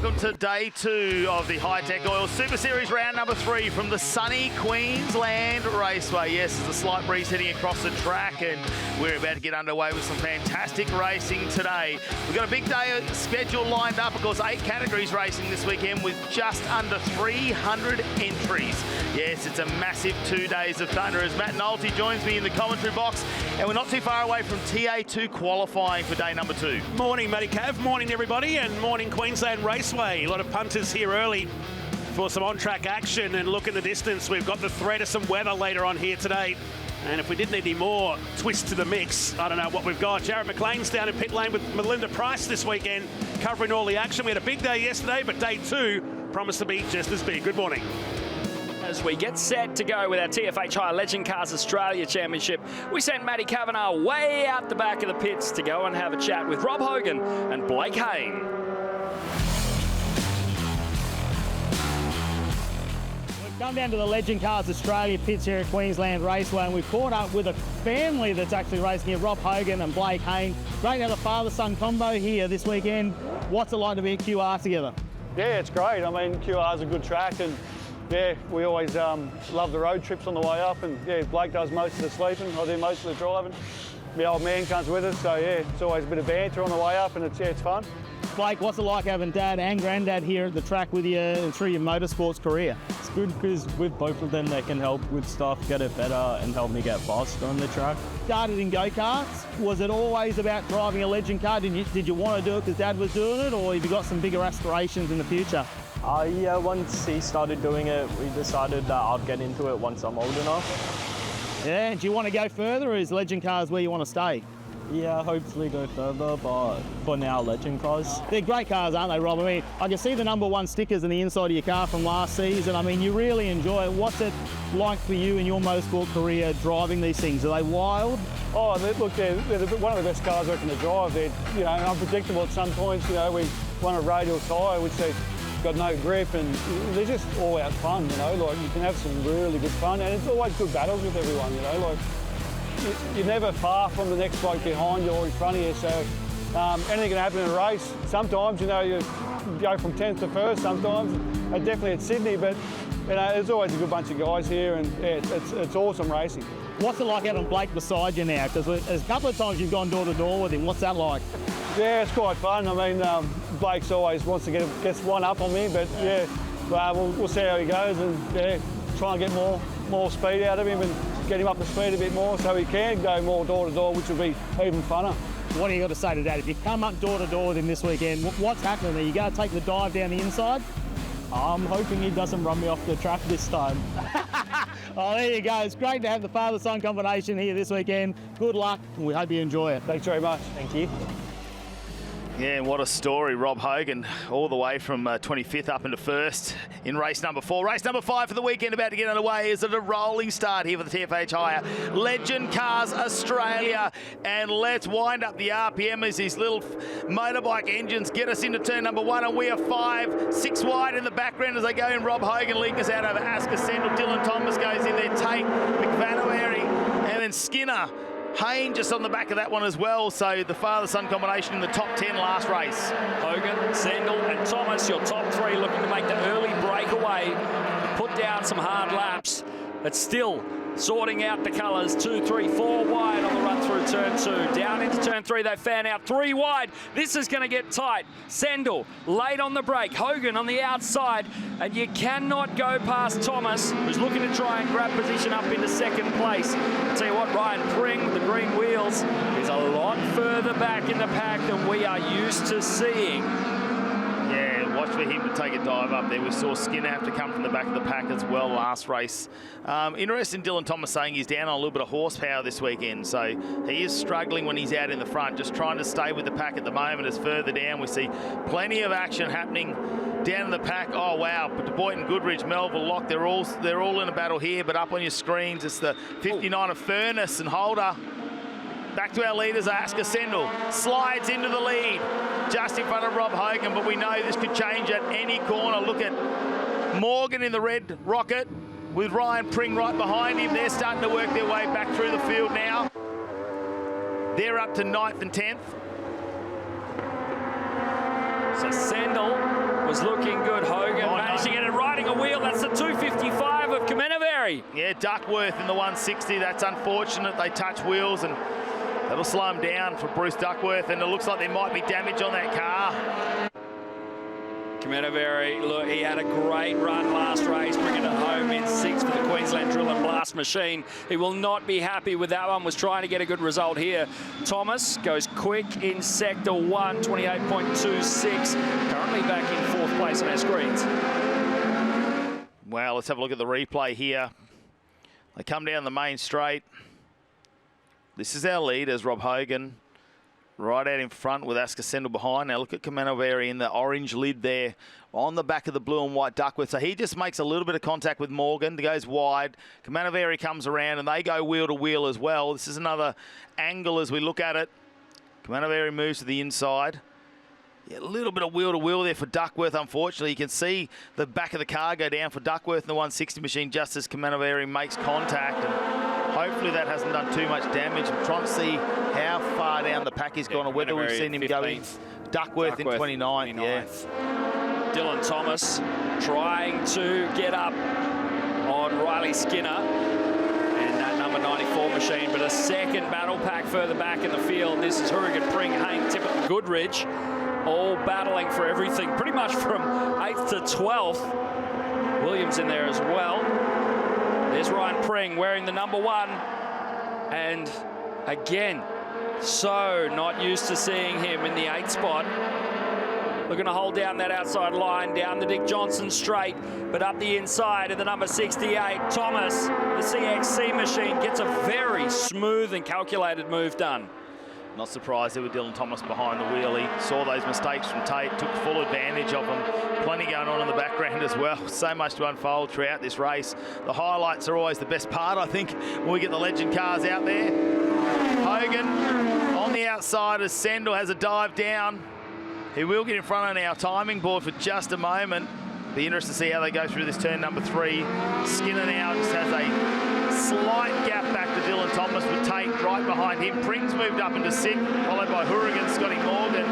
welcome to day 2 of the Hi-Tec Oil Super Series round number 3 from the sunny Queensland Raceway. Yes, there's a slight breeze heading across the track and we're about to get underway with some fantastic racing today. We've got a big day schedule lined up, of course 8 categories racing this weekend with just under 300 entries. Yes, it's a massive 2 days of thunder as Matt Nolte joins me in the commentary box, and we're not too far away from TA2 qualifying for day number 2. Morning, Matty Cav. Morning, everybody, and morning, Queensland Raceway. A lot of punters here early for some on-track action, and look in the distance. We've got the threat of some weather later on here today. And if we didn't need any more twists to the mix, I don't know what we've got. Jared McLean's down in pit lane with Melinda Price this weekend, covering all the action. We had a big day yesterday, but day 2 promised to be just as big. Good morning. As we get set to go with our TFH Hire Legend Cars Australia Championship, we sent Matty Kavanagh way out the back of the pits to go and have a chat with Rob Hogan and Blake Hayne. We've come down to the Legend Cars Australia pits here at Queensland Raceway, and we've caught up with a family that's actually racing here, Rob Hogan and Blake Hayne. Great to have a father-son combo here this weekend. What's it like to be at QR together? Yeah, it's great. I mean, QR's a good track, and yeah, we always love the road trips on the way up, and yeah, Blake does most of the sleeping, I do most of the driving. The old man comes with us, so yeah, it's always a bit of banter on the way up, and it's fun. Blake, what's it like having Dad and Granddad here at the track with you through your motorsports career? It's good because with both of them, they can help with stuff, get it better, and help me get faster on the track. Started in go-karts. Was it always about driving a Legend car? Did you want to do it because Dad was doing it, or have you got some bigger aspirations in the future? Yeah, once he started doing it, we decided that I'd get into it once I'm old enough. Yeah, do you want to go further, or is Legend cars where you want to stay? Yeah, hopefully go further, but for now, Legend cars. They're great cars, aren't they, Rob? I mean, I can see the #1 stickers on the inside of your car from last season. I mean, you really enjoy it. What's it like for you in your motorsport career driving these things? Are they wild? Oh, look, they're one of the best cars I can drive. They're, unpredictable at some points. We run a radial tyre, which they've got no grip, and they're just all out fun, like you can have some really good fun, and it's always good battles with everyone, like you're never far from the next bloke behind you or in front of you, so anything can happen in a race. Sometimes, you go from 10th to 1st sometimes, definitely at Sydney, but there's always a good bunch of guys here, and yeah, it's awesome racing. What's it like having Blake beside you now? Because there's a couple of times you've gone door to door with him. What's that like? Yeah, it's quite fun. I mean, Blake's always wants to get one up on me, but yeah, we'll see how he goes, and yeah, try and get more speed out of him and get him up to speed a bit more so he can go more door to door, which will be even funner. What do you got to say to that? If you come up door to door with him this weekend, what's happening there? You got to take the dive down the inside? I'm hoping he doesn't run me off the track this time. Oh, there you go. It's great to have the father-son combination here this weekend. Good luck, and we hope you enjoy it. Thanks very much. Thank you. Yeah, and what a story. Rob Hogan all the way from 25th up into 1st in race number 4. Race number 5 for the weekend about to get underway. Is it a rolling start here for the TFH Hire Legend Cars Australia? And let's wind up the RPM as these little motorbike engines get us into turn number 1, and we are 5, 6 wide in the background as they go in. Rob Hogan leading us out over AASA Sendle. Dylan Thomas goes in there, Tate, McVanoary, and then Skinner. Hayne just on the back of that one as well, so the father-son combination in the top 10 last race. Hogan, Sendle and Thomas, your top 3 looking to make the early breakaway, put down some hard laps, but still sorting out the colours. 2, 3, 4 wide on the run through turn 2. Down into turn 3, they fan out 3 wide. This is going to get tight. Sendle late on the brake, Hogan on the outside, and you cannot go past Thomas, who's looking to try and grab position up into 2nd place. I'll tell you what, Ryan Pring with the green wheels is a lot further back in the pack than we are used to seeing. Yeah, watch for him to take a dive up there. We saw Skinner have to come from the back of the pack as well last race. Interesting, Dylan Thomas saying he's down on a little bit of horsepower this weekend, so he is struggling when he's out in the front, just trying to stay with the pack at the moment. As further down we see plenty of action happening down in the pack. Oh wow, but De Boyton, Goodrich, Melville, Locke, they're all in a battle here, but up on your screens it's the 59 of Furness and Holder. Back to our leaders, AASA Sendle slides into the lead just in front of Rob Hogan, but we know this could change at any corner. Look at Morgan in the red rocket with Ryan Pring right behind him. They're starting to work their way back through the field now. They're up to 9th and 10th. So Sendle was Very. Yeah, Duckworth in the 160. That's unfortunate. They touch wheels and that'll slow him down for Bruce Duckworth, and it looks like there might be damage on that car. Very, look, he had a great run last race, bringing it home in 6th for the Queensland Drill and Blast machine. He will not be happy with that one, was trying to get a good result here. Thomas goes quick in Sector 1, 28.26, currently back in 4th place on our screens. Well, let's have a look at the replay here. They come down the main straight. This is our lead as Rob Hogan right out in front with Ascasendal behind. Now look at Kamenoveri in the orange lid there on the back of the blue and white Duckworth. So he just makes a little bit of contact with Morgan. Goes wide. Kamenoveri comes around and they go wheel to wheel as well. This is another angle as we look at it. Kamenoveri moves to the inside. Yeah, a little bit of wheel to wheel there for Duckworth. Unfortunately, you can see the back of the car go down for Duckworth in the 160 machine just as Kamenoveri makes contact. And hopefully that hasn't done too much damage. I'm trying to see how far down the pack he's gone or whether we've seen him 15th. Go in. Duckworth in 29th. Yeah. Dylan Thomas trying to get up on Riley Skinner and that number 94 machine, but a second battle pack further back in the field. This is Hogan, Pring, Hayne, Tippett and Goodrich, all battling for everything, pretty much from 8th to 12th. Williams in there as well. There's Ryan Pring wearing the number 1. And again, so not used to seeing him in the 8th spot. Looking to hold down that outside line, down the Dick Johnson straight, but up the inside of the number 68, Thomas, the CXC machine, gets a very smooth and calculated move done. Not surprised there with Dylan Thomas behind the wheel. He saw those mistakes from Tate, took full advantage of them. Plenty going on in the background as well. So much to unfold throughout this race. The highlights are always the best part, I think, when we get the legend cars out there. Hogan on the outside as Sendel has a dive down. He will get in front on our timing board for just a moment. Be interested to see how they go through this turn number 3. Skinner now just has a slight gap back to Dylan Thomas with Tate right behind him. Pring's moved up into 6th, followed by Hourigan, Scotty Morgan,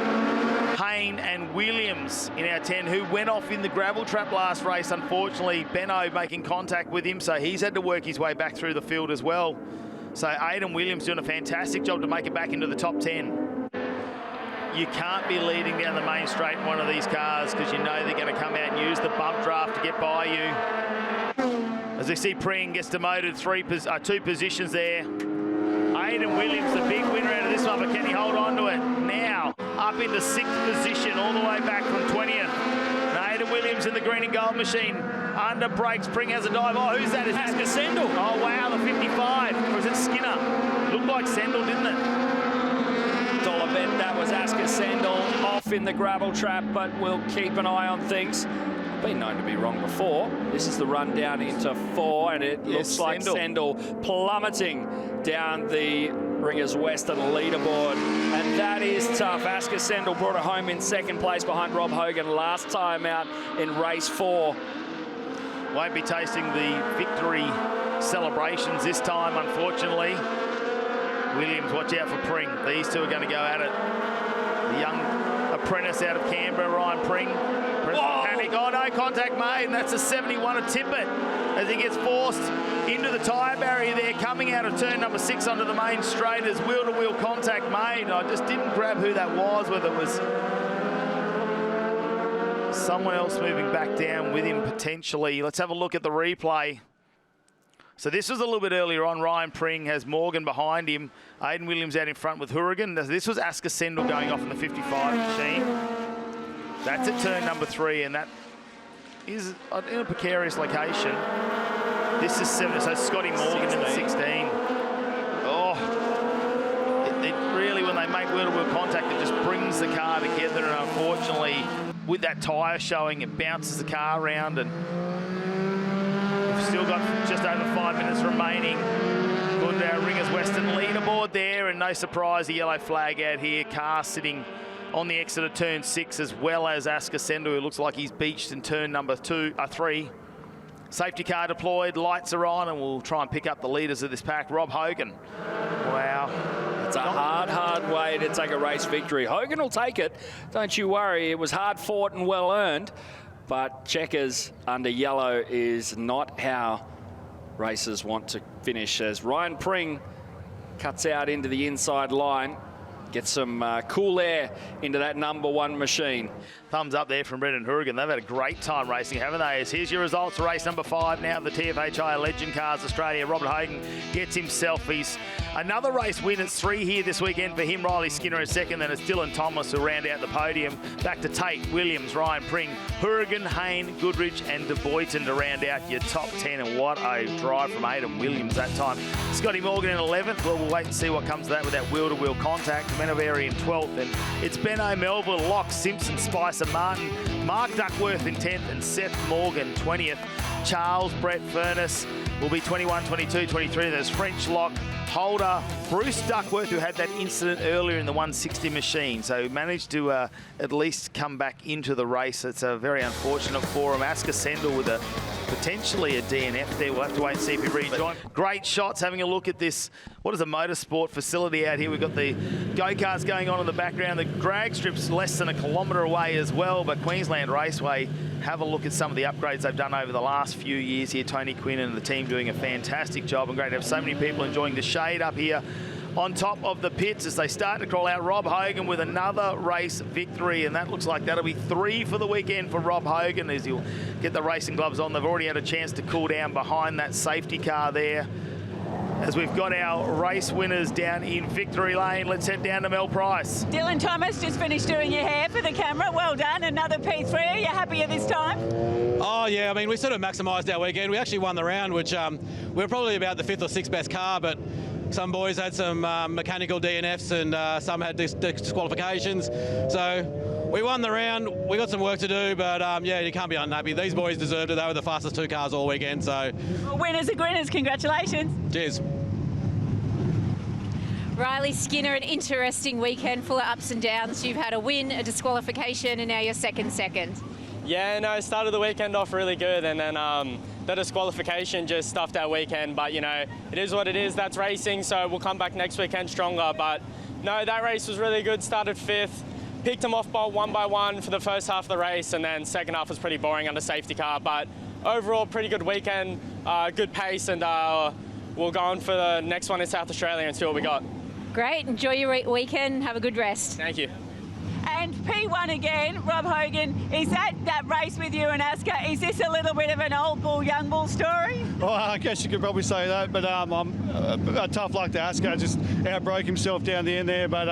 Hayne and Williams in our 10, who went off in the gravel trap last race. Unfortunately, Benno making contact with him, so he's had to work his way back through the field as well. So Aidan Williams doing a fantastic job to make it back into the top 10. You can't be leading down the main straight in one of these cars because you know they're going to come out and use the bump draft to get by you. As we see, Pring gets demoted 2 positions there. Aidan Williams, the big winner out of this one, but can he hold on to it? Now, up into 6th position, all the way back from 20th. And Aidan Williams in the green and gold machine. Under brakes, Pring has a dive. Oh, who's that? Is Asker Sendel. Oh, wow, the 55. Or is it Skinner? Looked like Sendel, didn't it? $1 bet that was Asker Sendel off in the gravel trap, but we'll keep an eye on things. Been known to be wrong before. This is the run down into 4, and it looks like Sendel plummeting down the Ringers Western leaderboard, and that is tough. Asker Sendel brought it home in 2nd place behind Rob Hogan last time out in race 4. Won't be tasting the victory celebrations this time, unfortunately. Williams, watch out for Pring. These two are going to go at it. The young apprentice out of Canberra, Ryan Pring. Panic. Oh, no contact made, and that's a 71 of Tippett as he gets forced into the tyre barrier there, coming out of turn number 6 onto the main straight as wheel-to-wheel contact made. I just didn't grab who that was, whether it was someone else moving back down with him potentially. Let's have a look at the replay. So this was a little bit earlier on. Ryan Pring has Morgan behind him. Aidan Williams out in front with Hourigan. This was Asker Sendel going off in the 55 machine. That's at turn number 3, and that is in a precarious location. This is 7, so Scotty Morgan 16. In the 16. Oh, it really, when they make wheel-to-wheel contact, it just brings the car together, and unfortunately, with that tyre showing, it bounces the car around, and we've still got just over 5 minutes remaining. Good Ringers Western leaderboard there, and no surprise, the yellow flag out here. Car sitting on the exit of turn 6, as well as Asker Sendel, who looks like he's beached in turn number 3. Safety car deployed, lights are on, and we'll try and pick up the leaders of this pack. Rob Hogan. Wow. It's a hard way to take a race victory. Hogan will take it. Don't you worry. It was hard fought and well earned. But checkers under yellow is not how racers want to finish, as Ryan Pring cuts out into the inside line. Get some cool air into that #1 machine. Thumbs up there from Brendan Hogan. They've had a great time racing, haven't they? As here's your results. Race number 5 now of the TFHI Legend Cars Australia. Robert Hogan gets himself another race win. It's 3 here this weekend for him. Riley Skinner in second. Then it's Dylan Thomas who round out the podium. Back to Tate, Williams, Ryan Pring, Hourigan, Hayne, Goodrich and De Boyton to round out your top 10. And what a drive from Aidan Williams that time. Scotty Morgan in 11th. Well, we'll wait and see what comes of that with that wheel-to-wheel contact. Menaveri in 12th. And it's Benno Melville, Locke, Simpson, Spicer, Martin, Mark Duckworth in 10th and Seth Morgan 20th. Charles Brett Furness will be 21, 22, 23. There's French Lock, Holder, Bruce Duckworth, who had that incident earlier in the 160 machine, so managed to at least come back into the race. It's very unfortunate for him. Asker Sendel with potentially a DNF there. We'll have to wait and see if he rejoins. Great shots, having a look at this. What is a motorsport facility out here? We've got the go-karts going on in the background. The drag strip's less than a kilometre away as well, but Queensland Raceway, have a look at some of the upgrades they've done over the last few years here. Tony Quinn and the team doing a fantastic job, and great to have so many people enjoying the shade up here on top of the pits as they start to crawl out. Rob Hogan with another race victory, and that looks like that'll be 3 for the weekend for Rob Hogan as he'll get the racing gloves on. They've already had a chance to cool down behind that safety car there. As we've got our race winners down in victory lane, let's head down to Mel Price. Dylan Thomas just finished doing your hair for the camera. Well done. Another P3. Are you happier this time? Oh, yeah. I mean, we sort of maximised our weekend. We actually won the round, which we were probably about the 5th or 6th best car, but some boys had some mechanical DNFs and some had disqualifications. So we won the round. We got some work to do, but yeah, you can't be unhappy. These boys deserved it. They were the fastest 2 cars all weekend. So well, winners are grinners. Congratulations. Cheers. Riley Skinner, an interesting weekend full of ups and downs. You've had a win, a disqualification, and now you're second. Yeah, no, started the weekend off really good, and then the disqualification just stuffed our weekend. But, you know, it is what it is. That's racing, so we'll come back next weekend stronger. But, no, that race was really good. Started 5th. Picked them off one by one for the first half of the race, and then second half was pretty boring under safety car. But overall, pretty good weekend, good pace, and we'll go on for the next one in South Australia and see what we got. Great. Enjoy your weekend. Have a good rest. Thank you. And P1 again, Rob Hogan, is that race with you and Asker, is this a little bit of an old bull, young bull story? Well, I guess you could probably say that, but I'm tough luck to Asker, just outbroke himself down the end there, but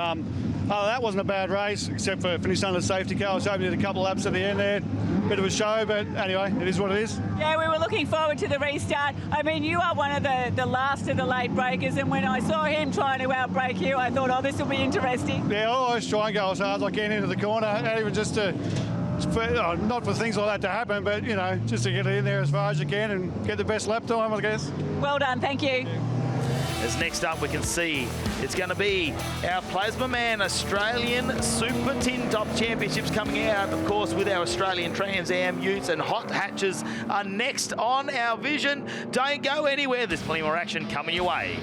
that wasn't a bad race, except for finishing under the safety car. I was hoping to get a couple of laps at the end there. Bit of a show, but anyway, it is what it is. Yeah, we were looking forward to the restart. I mean, you are one of the last of the late breakers, and when I saw him trying to outbreak you, I thought, oh, this will be interesting. Yeah, I always try and go as hard as I can into the corner, not even just to, not for things like that to happen, but, you know, just to get it in there as far as you can and get the best lap time, I guess. Well done, thank you. As next up we can see it's going to be our Plazmaman Australian Super Tin Top Championships coming out, of course, with our Australian Trans Am Utes, and hot hatches are next on our vision. Don't go anywhere, there's plenty more action coming your way.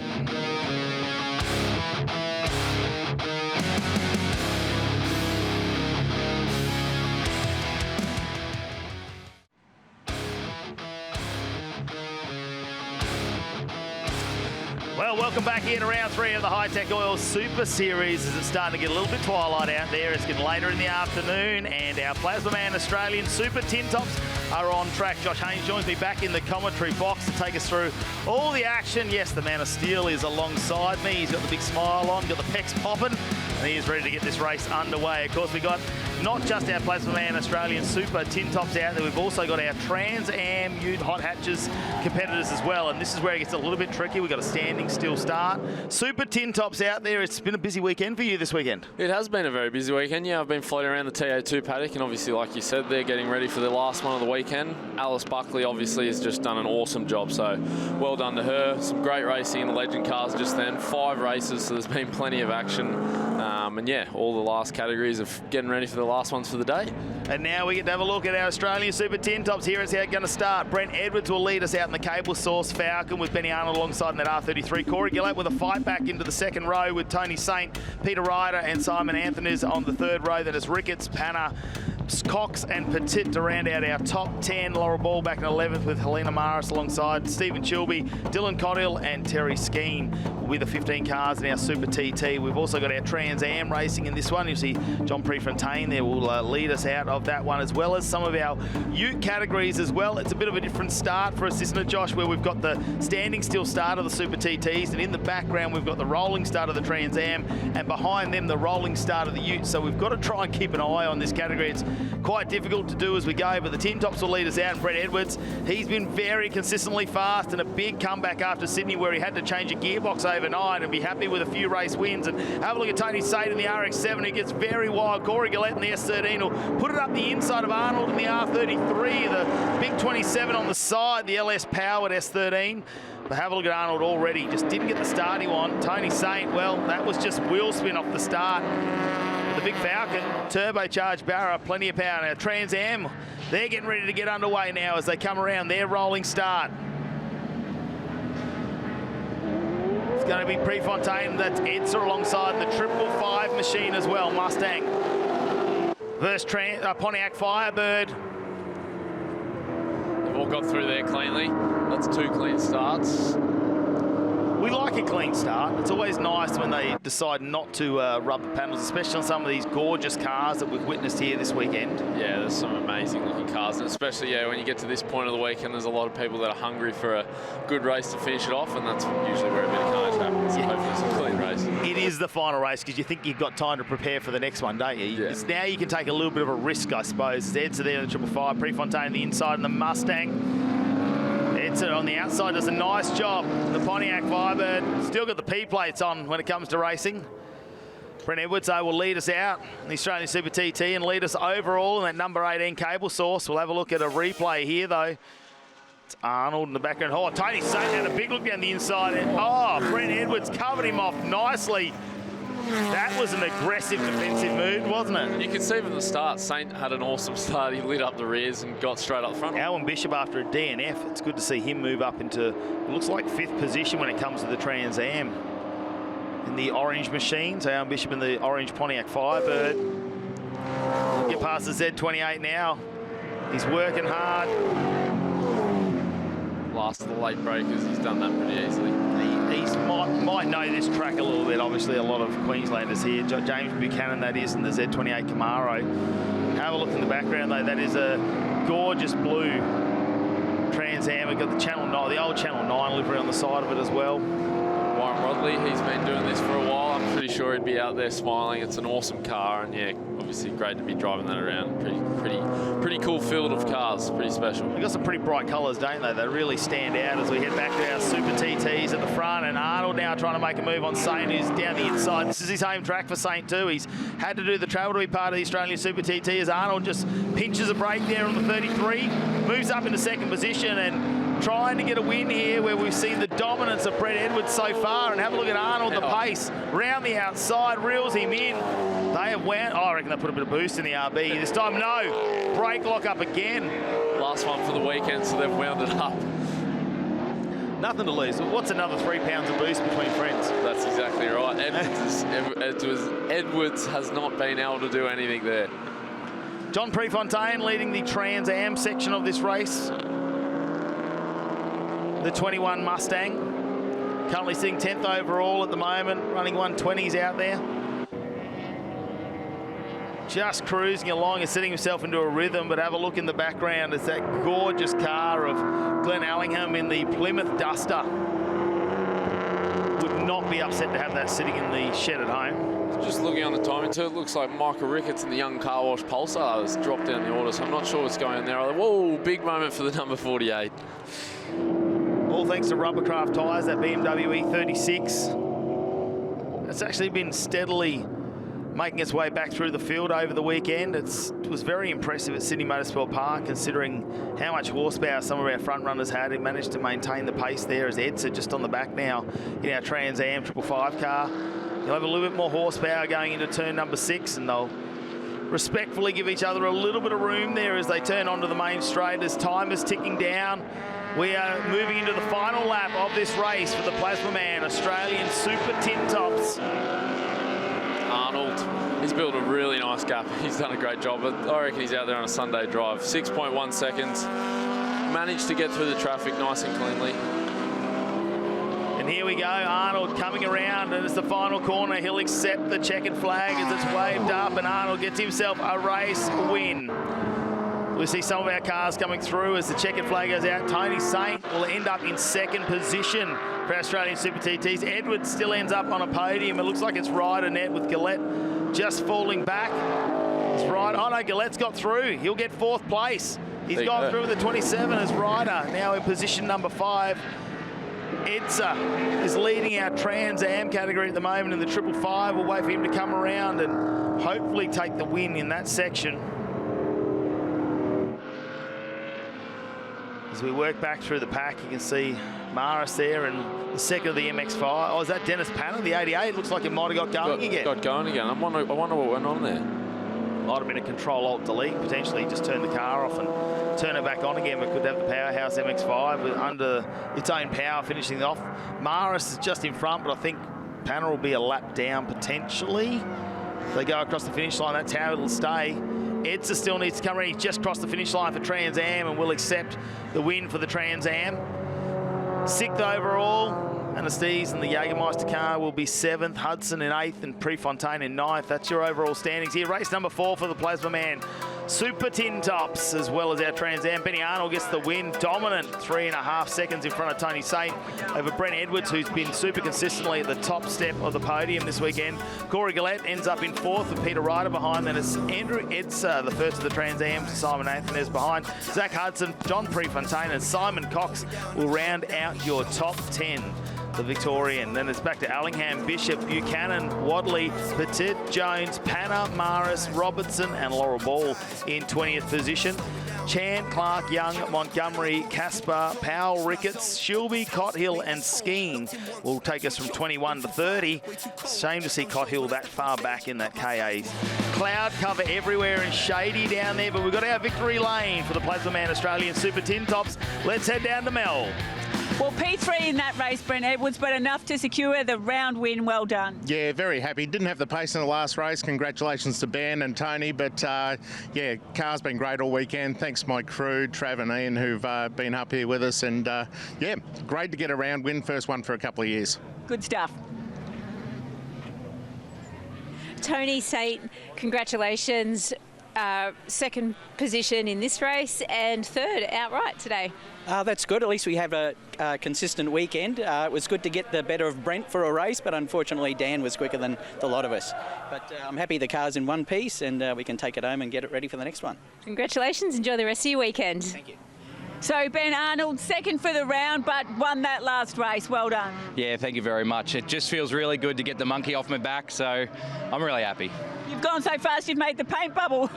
Well, welcome back in to round 3 of the Hi-Tec Oil Super Series as it's starting to get a little bit twilight out there. It's getting later in the afternoon, and our Plazmaman Australian Super Tin Tops are on track. Josh Haynes joins me back in the commentary box to take us through all the action. Yes, the Man of Steel is alongside me. He's got the big smile on, got the pecs popping, and he is ready to get this race underway. Of course, we got not just our Plazmaman Australian Super Tin Tops out there, we've also got our Trans Am Ute Hot Hatches competitors as well, and this is where it gets a little bit tricky. We've got a standing still start. Super Tin Tops out there. It's been a busy weekend for you this weekend. It has been a very busy weekend. Yeah, I've been floating around the TA2 paddock, and obviously, like you said, they're getting ready for the last one of the weekend. Alice Buckley obviously has just done an awesome job, so well done to her. Some great racing in the Legend cars just then. 5 races, so there's been plenty of action. And yeah, all the last categories of getting ready for the last ones for the day. And now we get to have a look at our Australian Super Tin Tops. Here is how it's going to start. Brent Edwards will lead us out in the Cable Sauce Falcon with Benny Arnold alongside in that R33. Corey Gillette with a fight back into the second row with Tony Saint, Peter Ryder and Simon Anthony's on the third row. Then it's Ricketts, Panna, Cox and Petit to round out our top 10. Laura Ball back in 11th with Helena Maris alongside Stephen Chilby, Dylan Cottill and Terry Skeen with the 15 cars in our Super TT. We've also got our Trans Am racing in this one. You'll see John Prefontaine there will lead us out of that one, as well as some of our Ute categories as well. It's a bit of a different start for us, isn't it, Josh, where we've got the standing still start of the Super TTs, and in the background we've got the rolling start of the Trans Am, and behind them the rolling start of the Ute. So we've got to try and keep an eye on this category. It's quite difficult to do as we go, but the Tin Tops will lead us out. And Brett Edwards, he's been very consistently fast, and a big comeback after Sydney where he had to change a gearbox overnight and be happy with a few race wins. And have a look at Tony Saint in the RX-7, who gets very wild. Corey Gillette in the S13 will put it up the inside of Arnold in the R33, the big 27 on the side, the LS powered S13. But have a look at Arnold already, just didn't get the start he wanted. Tony Saint, well, that was just wheel spin off the start. The big Falcon, turbocharged Barra, plenty of power. Now Trans Am, they're getting ready to get underway now as they come around their rolling start. It's going to be Prefontaine, that's AASA alongside the 555 machine as well, Mustang. Versus Pontiac Firebird. They've all got through there cleanly. That's 2 clean starts. We like a clean start. It's always nice when they decide not to rub the panels, especially on some of these gorgeous cars that we've witnessed here this weekend. Yeah, there's some amazing looking cars, and especially when you get to this point of the weekend, there's a lot of people that are hungry for a good race to finish it off, and that's usually where a bit of carnage happens. So hopefully it's a clean race. It is the final race because you think you've got time to prepare for the next one, don't you? Yeah. It's now you can take a little bit of a risk, I suppose. Ed's there in the 555, Prefontaine on the inside, and the Mustang. Ed's on the outside does a nice job. The Pontiac Firebird still got the P plates on when it comes to racing. Brent Edwards, though, will lead us out in the Australian Super TT and lead us overall in that number 18 Cable Sauce. We'll have a look at a replay here, though. It's Arnold in the background. Oh, Tony Saint had a big look down the inside. And, oh, Brent Edwards covered him off nicely. That was an aggressive defensive move, wasn't it? You can see from the start, Saint had an awesome start. He lit up the rears and got straight up front. Alan Bishop after a DNF, it's good to see him move up into, it looks like 5th position when it comes to the Trans Am. In the orange machine, so Alan Bishop in the orange Pontiac Firebird. Get past the Z28 now. He's working hard. Last of the late breakers, he's done that pretty easily. He might know this track a little bit. Obviously, a lot of Queenslanders here. James Buchanan, that is, in the Z28 Camaro. Have a look in the background, though. That is a gorgeous blue Trans Am. We've got the Channel 9, the old Channel 9 livery on the side of it as well. Warren Rodley, he's been doing this for a while. I'm pretty sure he'd be out there smiling. It's an awesome car, and yeah, obviously great to be driving that around. Pretty cool field of cars. Pretty special. We've got some pretty bright colours, don't they? They really stand out as we head back to our Super TTs at the front. And Arnold now trying to make a move on Saint, who's down the inside. This is his home track for Saint too. He's had to do the travel to be part of the Australian Super TT as Arnold just pinches a brake there on the 33, moves up into 2nd position and trying to get a win here where we've seen the dominance of Brett Edwards so far. And have a look at Arnold, the pace round the outside, reels him in. They have wound, I reckon they put a bit of boost in the RB. This time, no, brake lock up again. Last one for the weekend, so they've wound it up. Nothing to lose. What's another 3 pounds of boost between friends? That's exactly right. Edwards has not been able to do anything there. John Prefontaine leading the Trans Am section of this race. The 21 Mustang, currently sitting 10th overall at the moment, running 120s out there. Just cruising along and setting himself into a rhythm, but have a look in the background. It's that gorgeous car of Glenn Allingham in the Plymouth Duster. Would not be upset to have that sitting in the shed at home. Just looking on the timing too, it looks like Michael Ricketts and the young car wash Pulsar has dropped down the order, so I'm not sure what's going on there. Whoa, big moment for the number 48. All thanks to Rubbercraft tyres, that BMW E36. It's actually been steadily making its way back through the field over the weekend. It was very impressive at Sydney Motorsport Park, considering how much horsepower some of our front runners had. It managed to maintain the pace there as AASA just on the back now in our Trans Am 555 car. You'll have a little bit more horsepower going into turn number 6, and they'll respectfully give each other a little bit of room there as they turn onto the main straight as time is ticking down. We are moving into the final lap of this race for the Plazmaman Australian Super Tin Tops. Arnold, he's built a really nice gap. He's done a great job. I reckon he's out there on a Sunday drive. 6.1 seconds. Managed to get through the traffic nice and cleanly. And here we go, Arnold coming around, and it's the final corner. He'll accept the checkered flag as it's waved up, and Arnold gets himself a race win. We see some of our cars coming through as the checkered flag goes out. Tony Saint will end up in second position for Australian Super TTs. Edwards still ends up on a podium. It looks like it's Ryder net with Gillette just falling back. It's right. Oh no, Gillette's got through. He'll get fourth place. He's gone through with the 27 as Ryder, now in position number 5. AASA is leading our Trans Am category at the moment in the 555. We'll wait for him to come around and hopefully take the win in that section. As we work back through the pack, you can see Maris there and the second of the MX-5. Oh, is that Dennis Panner, the 88? Looks like it might have got going again. Got going again. I wonder what went on there. Might have been a Control-Alt-Delete, potentially just turn the car off and turn it back on again, but could have the Powerhouse MX-5 under its own power finishing off. Maris is just in front, but I think Panner will be a lap down potentially. If they go across the finish line, that's how it'll stay. AASA still needs to come around. He's just crossed the finish line for Trans Am and will accept the win for the Trans Am. 6th overall, and Estes and the Jägermeister car will be 7th, Hudson in 8th, and Prefontaine in 9th. That's your overall standings here. Race number 4 for the Plazmaman Super Tin Tops, as well as our Trans Am. Benny Arnold gets the win, dominant 3.5 seconds in front of Tony Saint over Brent Edwards, who's been super consistently at the top step of the podium this weekend. Corey Gillette ends up in 4th with Peter Ryder behind. Then it's Andrew AASA, the first of the Trans Am, Simon Anthony is behind. Zach Hudson, John Prefontaine, and Simon Cox will round out your top 10. The Victorian. Then it's back to Allingham, Bishop, Buchanan, Wadley, Petit, Jones, Panner, Maris, Robertson, and Laurel Ball in 20th position. Chan, Clark, Young, Montgomery, Caspar, Powell, Ricketts, Shilby, Cothill, and Skeen will take us from 21 to 30. Shame to see Cothill that far back in that KA. Cloud cover everywhere and shady down there, but we've got our victory lane for the Plazmaman Australian Super Tin Tops. Let's head down to Mel. Well, P3 in that race, Brent Edwards, but enough to secure the round win. Well done. Yeah, very happy. Didn't have the pace in the last race. Congratulations to Ben and Tony. But, yeah, car's been great all weekend. Thanks to my crew, Trav and Ian, who've been up here with us. And, yeah, great to get a round win. First one for a couple of years. Good stuff. Tony Saint, congratulations. Second position in this race and 3rd outright today. That's good. At least we have a consistent weekend. It was good to get the better of Brent for a race, but unfortunately Dan was quicker than the lot of us. But I'm happy the car's in one piece and we can take it home and get it ready for the next one. Congratulations. Enjoy the rest of your weekend. Thank you. So Ben Arnold, second for the round, but won that last race. Well done. Yeah, thank you very much. It just feels really good to get the monkey off my back, so I'm really happy. You've gone so fast you've made the paint bubble.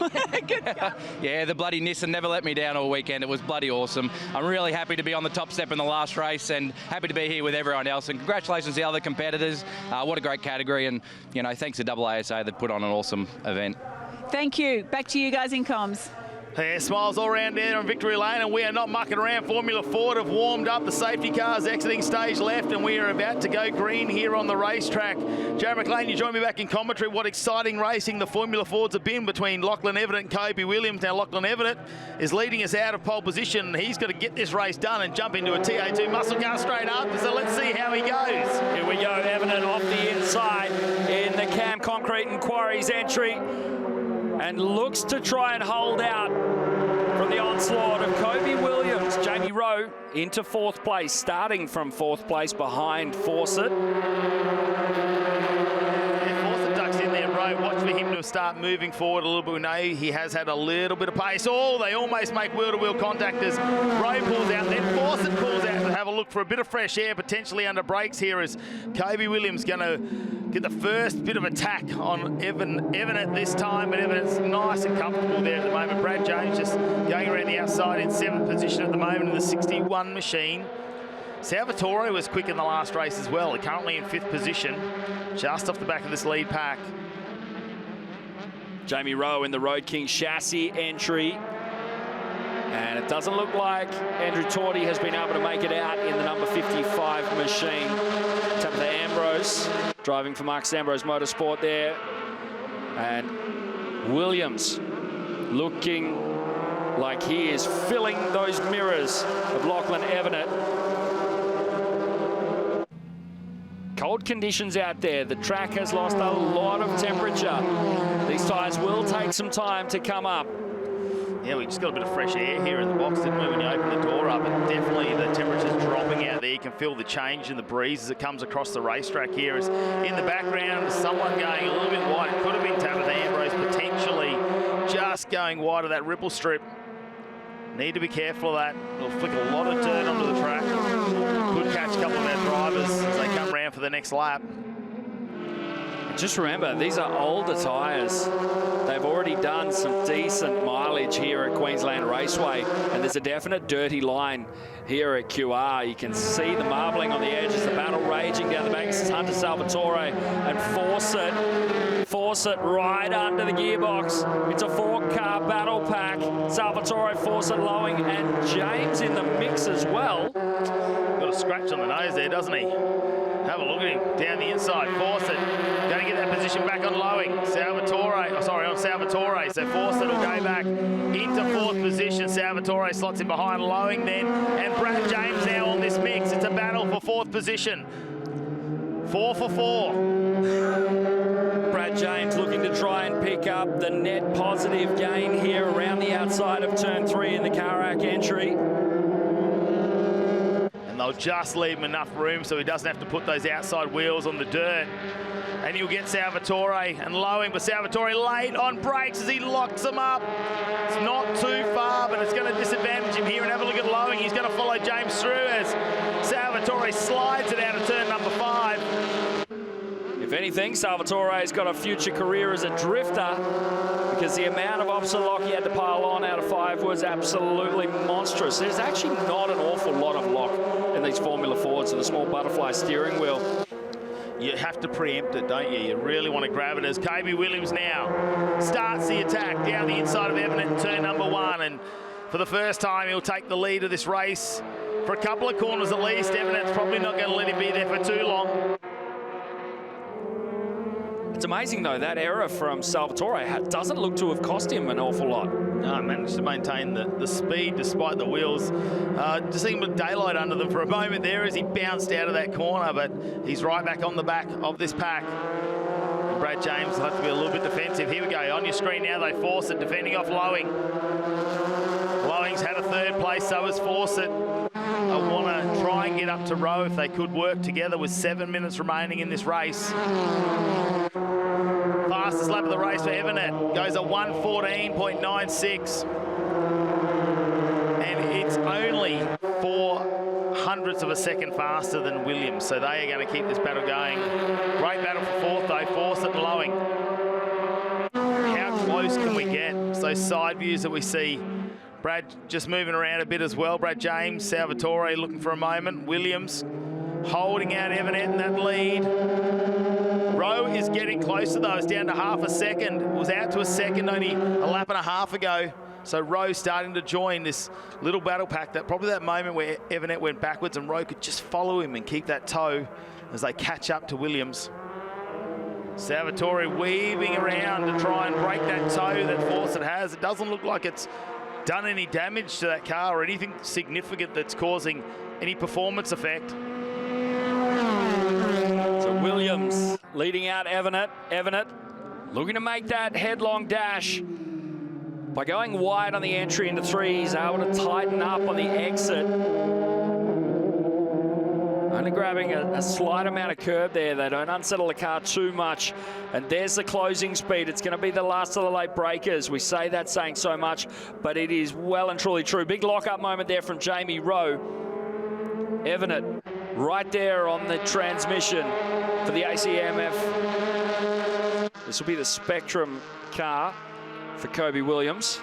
Good stuff. Yeah, the bloody Nissan never let me down all weekend. It was bloody awesome. I'm really happy to be on the top step in the last race and happy to be here with everyone else. And congratulations to the other competitors. What a great category. And, you know, thanks to AASA that put on an awesome event. Thank you. Back to you guys in comms. Yeah, smiles all around there on victory lane, and we are not mucking around. Formula Ford have warmed up. The safety cars exiting stage left, and we are about to go green here on the racetrack. Jared McLean, you join me back in commentary. What exciting racing the Formula Fords have been between Lachlan Everett and Kobe Williams. Now Lachlan Everett is leading us out of pole position. He's got to get this race done and jump into a TA2 muscle car straight up. So let's see how he goes. Here we go, Everett off the inside in the Cam Concrete and Quarries entry, and looks to try and hold out from the onslaught of Kobe Williams. Jamie Rowe into 4th place, starting from 4th place behind Fawcett. Fawcett ducks in there, Rowe. Watch for him to start moving forward a little bit. We know he has had a little bit of pace. Oh, they almost make wheel-to-wheel contact as Rowe pulls out, then Fawcett pulls out to have a look for a bit of fresh air, potentially under brakes here as Kobe Williams going to get the first bit of attack on Evan at this time, but Evan's nice and comfortable there at the moment. Brad Jones just going around the outside in 7th position at the moment in the 61 machine. Salvatore was quick in the last race as well, currently in 5th position, just off the back of this lead pack. Jamie Rowe in the Road King chassis entry. And it doesn't look like Andrew Torty has been able to make it out in the number 55 machine. Tabitha Ambrose driving for Mark Ambrose Motorsport there. And Williams looking like he is filling those mirrors of Lachlan Evanet. Cold conditions out there. The track has lost a lot of temperature. These tyres will take some time to come up. Yeah, we just got a bit of fresh air here in the box, didn't we, when you open the door up? And definitely the temperature's dropping out there. You can feel the change in the breeze as it comes across the racetrack here. As in the background, someone going a little bit wide. It could have been Tabitha Ambrose, potentially just going wide of that ripple strip. Need to be careful of that. It'll flick a lot of dirt onto the track. Could catch a couple of our drivers as they come round for the next lap. Just remember, these are older tyres. They've already done some decent mileage here at Queensland Raceway, and there's a definite dirty line here at QR. You can see the marbling on the edges, the battle raging down the back. This is Hunter Salvatore and Fawcett right under the gearbox. It's a 4-car battle pack. Salvatore, Fawcett, Lowing, and James in the mix as well. Got a scratch on the nose there, doesn't he? Have a look at him down the inside. Fawcett going to get that position back on Lowing. On Salvatore. So Fawcett will go back into 4th position. Salvatore slots in behind Lowing then. And Brad James now on this mix. It's a battle for 4th position. 4 for 4. Brad James looking to try and pick up the net positive gain here around the outside of turn 3 in the Carrack entry. And they'll just leave him enough room so he doesn't have to put those outside wheels on the dirt. And he'll get Salvatore and Lowing, but Salvatore late on brakes as he locks them up. It's not too far, but it's going to disadvantage him here. And have a look at Lowing. He's going to follow James through as Salvatore slides it out of turn number 5. If anything, Salvatore's got a future career as a drifter, because the amount of opposite lock he had to pile on out of 5 was absolutely monstrous. There's actually not an awful lot of lock in these Formula Fords with a small butterfly steering wheel. You have to preempt it, don't you? You really want to grab it as KB Williams now starts the attack down the inside of Evanet in turn number 1. And for the first time, he'll take the lead of this race for a couple of corners at least. Evanet's probably not going to let him be there for too long. It's amazing, though, that error from Salvatore doesn't look to have cost him an awful lot. No, managed to maintain the speed despite the wheels. Just seemed with daylight under them for a moment there as he bounced out of that corner, but he's right back on the back of this pack. And Brad James will have to be a little bit defensive. Here we go, on your screen now, they Fawcett defending off Lowing. Lowing's had a 3rd place, so has Fawcett. I want to try and get up to Rowe if they could work together with 7 minutes remaining in this race. Fastest lap of the race for Evanet goes at 1:14.96. And it's only 0.04 of a second faster than Williams, so they are going to keep this battle going. Great battle for 4th though, Fawcett and Lowing. How close can we get? It's those side views that we see. Brad just moving around a bit as well. Brad James, Salvatore looking for a moment. Williams holding out Evanet in that lead. Rowe is getting closer though. It's down to half a second. It was out to a second only a lap and a half ago. So Rowe starting to join this little battle pack. Probably that moment where Evanet went backwards and Rowe could just follow him and keep that toe as they catch up to Williams. Salvatore weaving around to try and break that toe that Fawcett has. It doesn't look like it's done any damage to that car or anything significant that's causing any performance effect. So Williams leading out Evanet. Evanet looking to make that headlong dash. By going wide on the entry into 3, he's able to tighten up on the exit. Only grabbing a slight amount of curb there. They don't unsettle the car too much. And there's the closing speed. It's going to be the last of the late breakers. We say that saying so much, but it is well and truly true. Big lock-up moment there from Jamie Rowe. Evanet right there on the transmission for the ACMF. This will be the Spectrum car for Kobe Williams.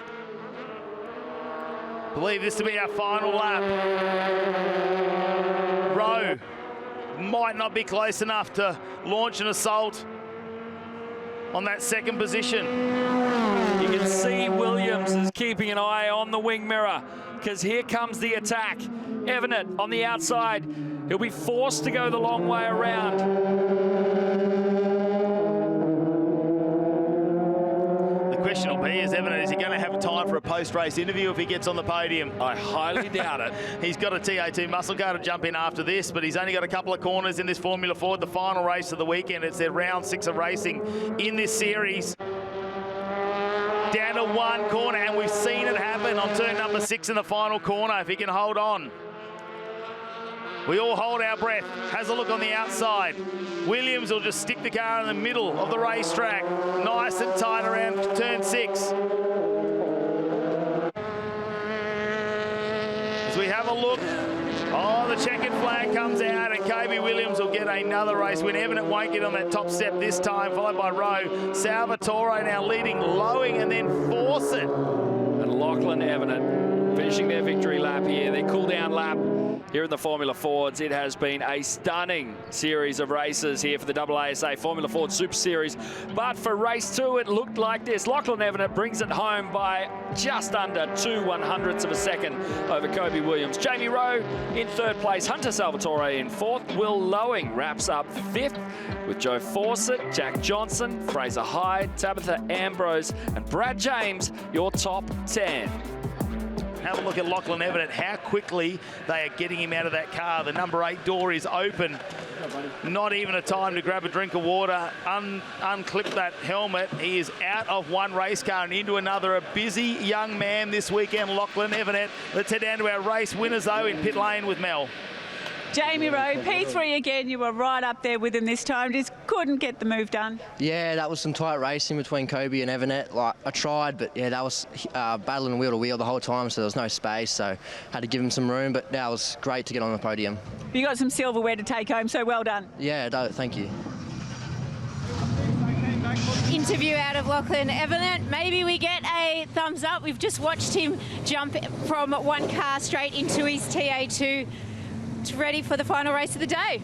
Believe this to be our final lap. Rowe might not be close enough to launch an assault. on that second position. You can see Williams is keeping an eye on the wing mirror because here comes the attack. Evanet on the outside. He'll be forced to go the long way around. The question will be, is Evanet, is he going to have time for a post-race interview if he gets on the podium? I highly doubt it. He's got a TA2 muscle car to jump in after this, but he's only got a couple of corners in this Formula Ford, the final race of the weekend. It's their round 6 of racing in this series. Down to one corner, and we've seen it happen on turn number 6 in the final corner, if he can hold on. We all hold our breath. Has a look on the outside. Williams will just stick the car in the middle of the racetrack. Nice and tight around turn 6. As we have a look, oh, the checkered flag comes out and Kobe Williams will get another race win. Evanet won't get on that top step this time, followed by Rowe. Salvatore now leading Lowing and then Fawcett. And Lachlan Evanet finishing their victory lap here, their cool-down lap here in the Formula Fords. It has been a stunning series of races here for the AASA Formula Ford Super Series. But for race 2, it looked like this. Lachlan Evanet brings it home by just under 2/100ths of a second over Kobe Williams. Jamie Rowe in 3rd place. Hunter Salvatore in 4th. Will Lowing wraps up 5th with Joe Fawcett, Jack Johnson, Fraser Hyde, Tabitha Ambrose, and Brad James, your top 10. Have a look at Lachlan Evanet, how quickly they are getting him out of that car. The number 8 door is open. Not even a time to grab a drink of water, unclip that helmet. He is out of one race car and into another. A busy young man this weekend, Lachlan Evanet. Let's head down to our race winners, though, in pit lane with Mel. Jamie Rowe, P3 again, you were right up there with him this time, just couldn't get the move done. Yeah, that was some tight racing between Kobe and Evanet. Like, I tried, but yeah, that was battling wheel to wheel the whole time, so there was no space, so had to give him some room, but that was great to get on the podium. You got some silverware to take home, so well done. Yeah, thank you. Interview out of Lachlan Evanet. Maybe we get a thumbs up. We've just watched him jump from one car straight into his TA2. Ready for the final race of the day.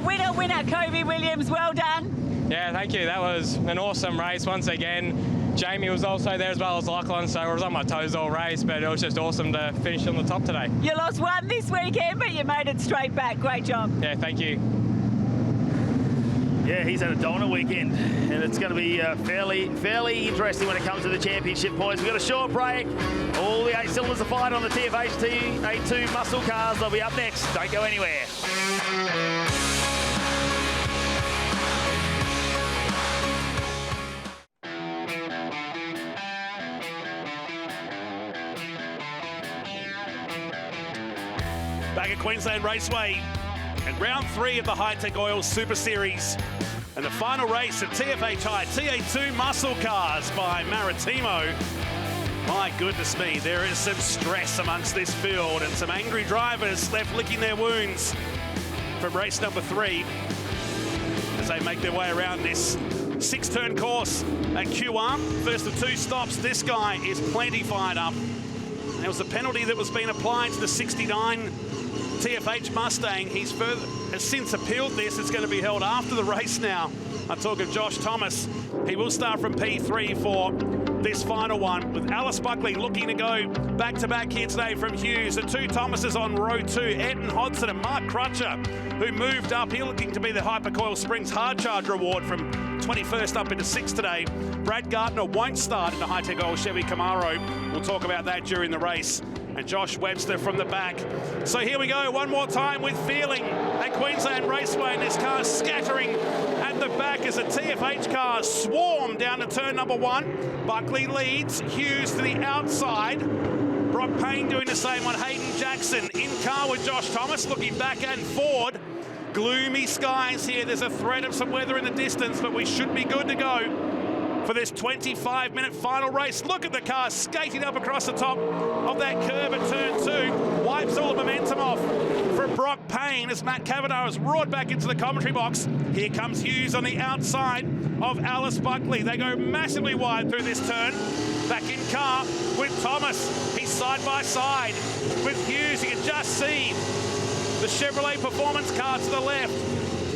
Winner, Kobe Williams, well done. Yeah, thank you. That was an awesome race once again. Jamie was also there as well as Lachlan, so I was on my toes all race, but it was just awesome to finish on the top today. You lost one this weekend, but you made it straight back. Great job. Yeah, thank you. Yeah, he's had a dominant weekend, and it's going to be fairly interesting when it comes to the championship points. We've got a short break. All the 8 cylinders are fired on the TFH A2 muscle cars. They'll be up next. Don't go anywhere. Back at Queensland Raceway and round 3 of the Hi-Tec Oil Super Series. And the final race of TFHI TA2 muscle cars by Maritimo. My goodness me, there is some stress amongst this field and some angry drivers left licking their wounds from race number 3 as they make their way around this 6-turn course at QR. First of 2 stops, this guy is plenty fired up. There was a penalty that was being applied to the 69 TFH Mustang. Has since appealed this. It's going to be held after the race now. I talk of Josh Thomas. He will start from P3 for this final one, with Alice Buckley looking to go back-to-back here today from Hughes. The 2 Thomases on row 2, Eton Hodson and Mark Crutcher, who moved up. He's looking to be the Hypercoil Springs Hard Charge reward from 21st up into 6th today. Brad Gardner won't start in the Hi-Tec Oil Chevy Camaro. We'll talk about that during the race. And Josh Webster from the back. So here we go, one more time with Feeling at Queensland Raceway, and this car scattering at the back as the TFH cars swarm down to turn number 1. Buckley leads, Hughes to the outside. Brock Payne doing the same on Hayden Jackson. In car with Josh Thomas, looking back and forward. Gloomy skies here. There's a threat of some weather in the distance, but we should be good to go for this 25-minute final race. Look at the car skating up across the top of that curve at turn 2. Wipes all the momentum off from Brock Payne as Matt Cavanaugh has roared back into the commentary box. Here comes Hughes on the outside of Alice Buckley. They go massively wide through this turn. Back in car with Thomas. He's side by side with Hughes. You can just see the Chevrolet Performance car to the left.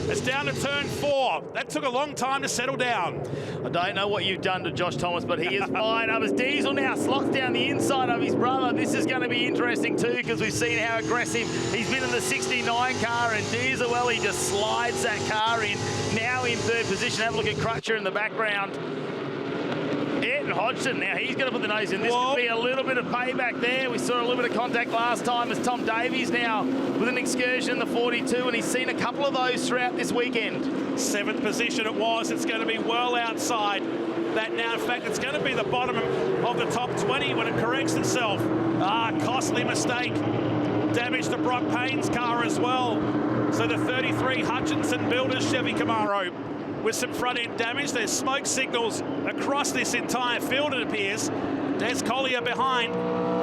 It's down to turn 4. That took a long time to settle down. I don't know what you've done to Josh Thomas, but he is fine up as Diesel now slots down the inside of his brother. This is going to be interesting too, because we've seen how aggressive he's been in the 69 car, and Diesel, well, he just slides that car in. Now in third position. Have a look at Crutcher in the background. Ayrton Hodgson, now he's going to put the nose in. This could be a little bit of payback there. We saw a little bit of contact last time as Tom Davies now with an excursion in the 42, and he's seen a couple of those throughout this weekend. 7th position it was. It's going to be well outside that now. In fact, it's going to be the bottom of the top 20 when it corrects itself. Costly mistake. Damage to Brock Payne's car as well. So the 33 Hutchinson Builders Chevy Camaro with some front-end damage. There's smoke signals across this entire field, it appears. Des Collier behind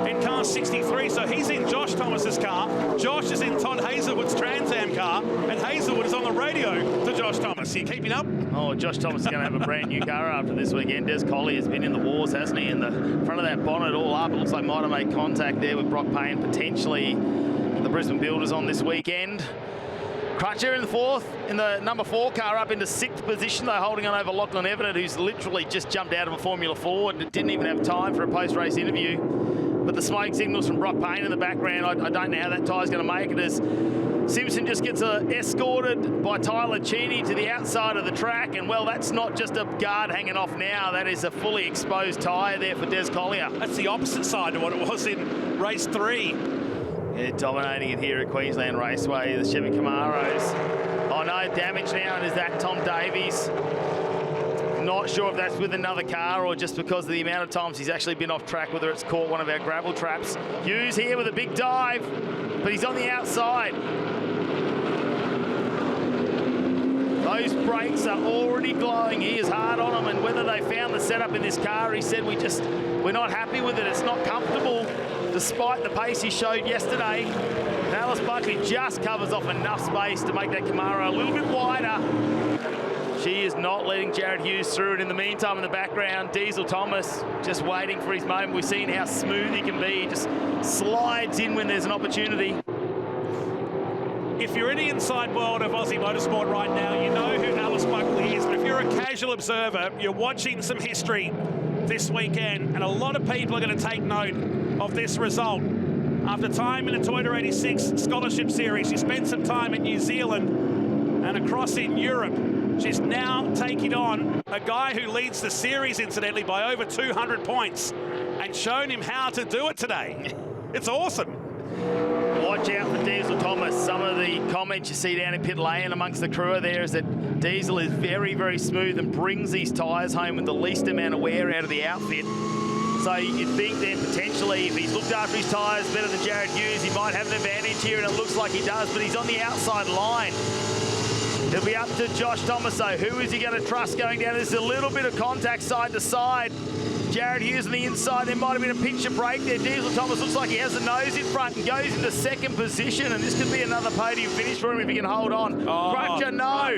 in car 63, so he's in Josh Thomas's car. Josh is in Todd Hazelwood's Trans Am car, and Hazelwood is on the radio to Josh Thomas. Are you keeping up? Oh, Josh Thomas is going to have a brand new car after this weekend. Des Collier has been in the wars, hasn't he? In the front of that bonnet all up. It looks like might have made contact there with Brock Payne, potentially the Brisbane Builders on this weekend. Crutcher in the 4th, in the number 4 car up into 6th position, though, holding on over Lachlan Evanet, who's literally just jumped out of a Formula 4 and didn't even have time for a post-race interview. But the smoke signals from Brock Payne in the background, I don't know how that tyre's going to make it, as Simpson just gets escorted by Tyler Cheney to the outside of the track, and well, that's not just a guard hanging off now, that is a fully exposed tyre there for Des Collier. That's the opposite side to what it was in race 3. Yeah, dominating it here at Queensland Raceway, the Chevy Camaros. Oh no, damage now, and is that Tom Davies? Not sure if that's with another car or just because of the amount of times he's actually been off track, whether it's caught one of our gravel traps. Hughes here with a big dive, but he's on the outside. Those brakes are already glowing. He is hard on them, and whether they found the setup in this car, he said, we're not happy with it. It's not comfortable, despite the pace he showed yesterday. And Alice Buckley just covers off enough space to make that Camaro a little bit wider. She is not letting Jared Hughes through, and in the meantime, in the background, Diesel Thomas just waiting for his moment. We've seen how smooth he can be. He just slides in when there's an opportunity. If you're in the inside world of Aussie motorsport right now, you know who Alice Buckley is. But if you're a casual observer, you're watching some history this weekend, and a lot of people are going to take note of this result. After time in the Toyota 86 Scholarship Series, she spent some time in New Zealand and across in Europe. She's now taking on a guy who leads the series, incidentally, by over 200 points, and shown him how to do it today. It's awesome. Watch out for Diesel Thomas. Some of the comments you see down in pit lane amongst the crew there is that Diesel is very, very smooth and brings these tyres home with the least amount of wear out of the outfit. So you'd think then potentially if he's looked after his tyres better than Jared Hughes, he might have an advantage here, and it looks like he does, but he's on the outside line. It'll be up to Josh Thomas, though. Who is he going to trust going down? There's a little bit of contact side to side. Jared Hughes on the inside. There might have been a picture break there. Diesel Thomas looks like he has the nose in front and goes into 2nd position, and this could be another podium finish for him if he can hold on. Crutcher, no.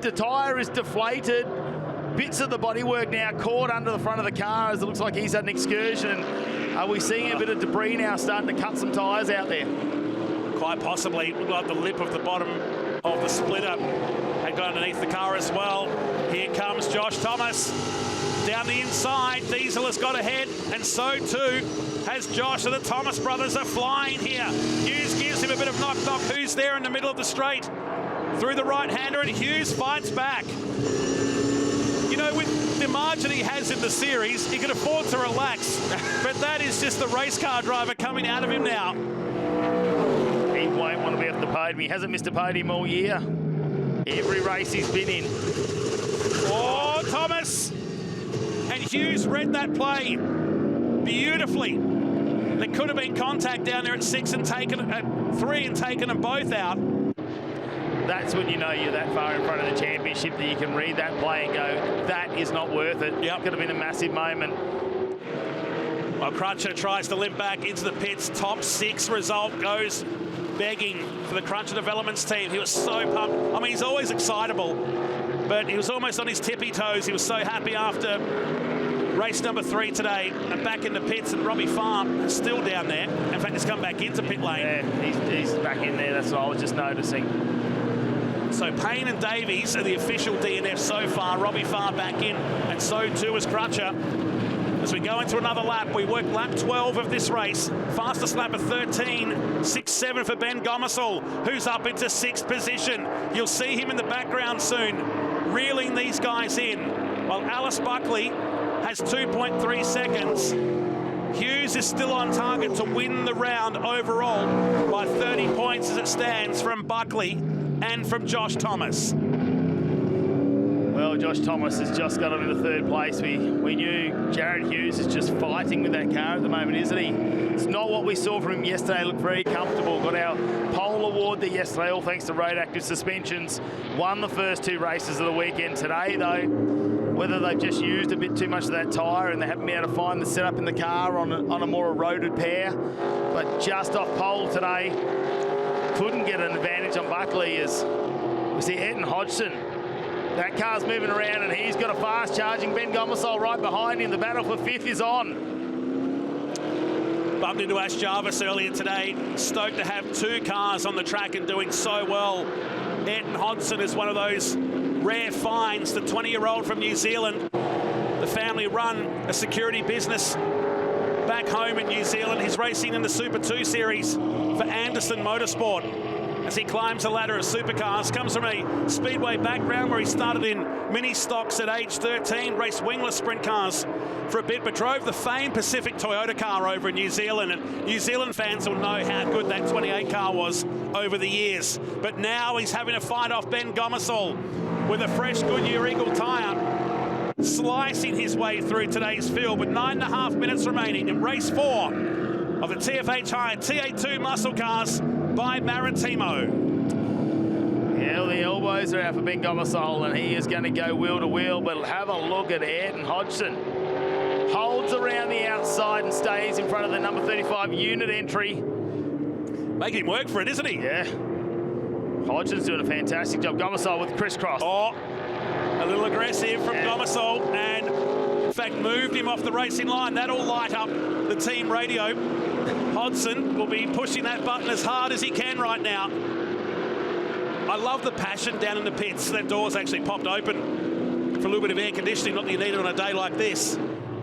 The tyre is deflated. Bits of the bodywork now caught under the front of the car as it looks like he's had an excursion. Are we seeing a bit of debris now starting to cut some tyres out there? Quite possibly. Looked like the lip of the bottom of the splitter had got underneath the car as well. Here comes Josh Thomas. Down the inside, Diesel has got ahead, and so too has Josh, and the Thomas brothers are flying here. Hughes gives him a bit of knock-knock. Who's there in the middle of the straight? Through the right-hander, and Hughes fights back. You know, with the margin he has in the series, he can afford to relax, but that is just the race car driver coming out of him now. He won't want to be off the podium. He hasn't missed a podium all year. Every race he's been in. Oh, Thomas! And Hughes read that play beautifully. There could have been contact down there at 6 and taken at 3 and taken them both out. That's when you know you're that far in front of the championship that you can read that play and go, that is not worth it. Yep. Could have been a massive moment. Well, Crutcher tries to limp back into the pits. Top 6 result goes begging for the Crutcher Developments team. He was so pumped. I mean, he's always excitable, but he was almost on his tippy toes. He was so happy after Race number 3 today, and back in the pits, and Robbie Farm is still down there. In fact, he's come back into pit lane. Yeah, he's back in there. That's what I was just noticing. So Payne and Davies are the official DNF so far. Robbie Farr back in, and so too is Crutcher. As we go into another lap, we work lap 12 of this race. Fastest lap of 13.67 for Ben Gomersall, who's up into 6th position. You'll see him in the background soon, reeling these guys in, while Alice Buckley has 2.3 seconds. Hughes is still on target to win the round overall by 30 points as it stands from Buckley and from Josh Thomas. Well, Josh Thomas has just got into 3rd place. We knew Jared Hughes is just fighting with that car at the moment, isn't he? It's not what we saw from him yesterday. Looked very comfortable. Got our pole award there yesterday, all thanks to Road Active Suspensions. Won the first 2 races of the weekend. Today, though, whether they've just used a bit too much of that tyre and they haven't been able to find the setup in the car on a more eroded pair, but just off pole today, couldn't get an advantage on Buckley as we see Eton Hodgson. That car's moving around and he's got a fast charging Ben Gomersall right behind him. The battle for 5th is on. Bumped into Ash Jarvis earlier today. Stoked to have 2 cars on the track and doing so well. Eton Hodgson is one of those rare finds, the 20-year-old from New Zealand. The family run a security business back home in New Zealand. He's racing in the Super 2 Series for Anderson Motorsport. As he climbs the ladder of supercars, comes from a speedway background where he started in mini stocks at age 13, raced wingless sprint cars for a bit, but drove the famed Pacific Toyota car over in New Zealand. And New Zealand fans will know how good that 28 car was over the years. But now he's having to fight off Ben Gomersall with a fresh Goodyear Eagle tyre, slicing his way through today's field with 9.5 minutes remaining in race 4 of the TFH Hire TA2 muscle cars by Maritimo. Yeah, well, the elbows are out for Ben Gomersall and he is going to go wheel to wheel, but have a look at Eton Hodgson. Holds around the outside and stays in front of the number 35 unit entry. Making him work for it, isn't he? Yeah. Hodgson's doing a fantastic job. Gomersall with crisscross. Oh, a little aggressive from Gomersall, and in fact moved him off the racing line. That'll light up the team radio. Hodgson will be pushing that button as hard as he can right now. I love the passion down in the pits. That door's actually popped open for a little bit of air conditioning, not that you need it on a day like this.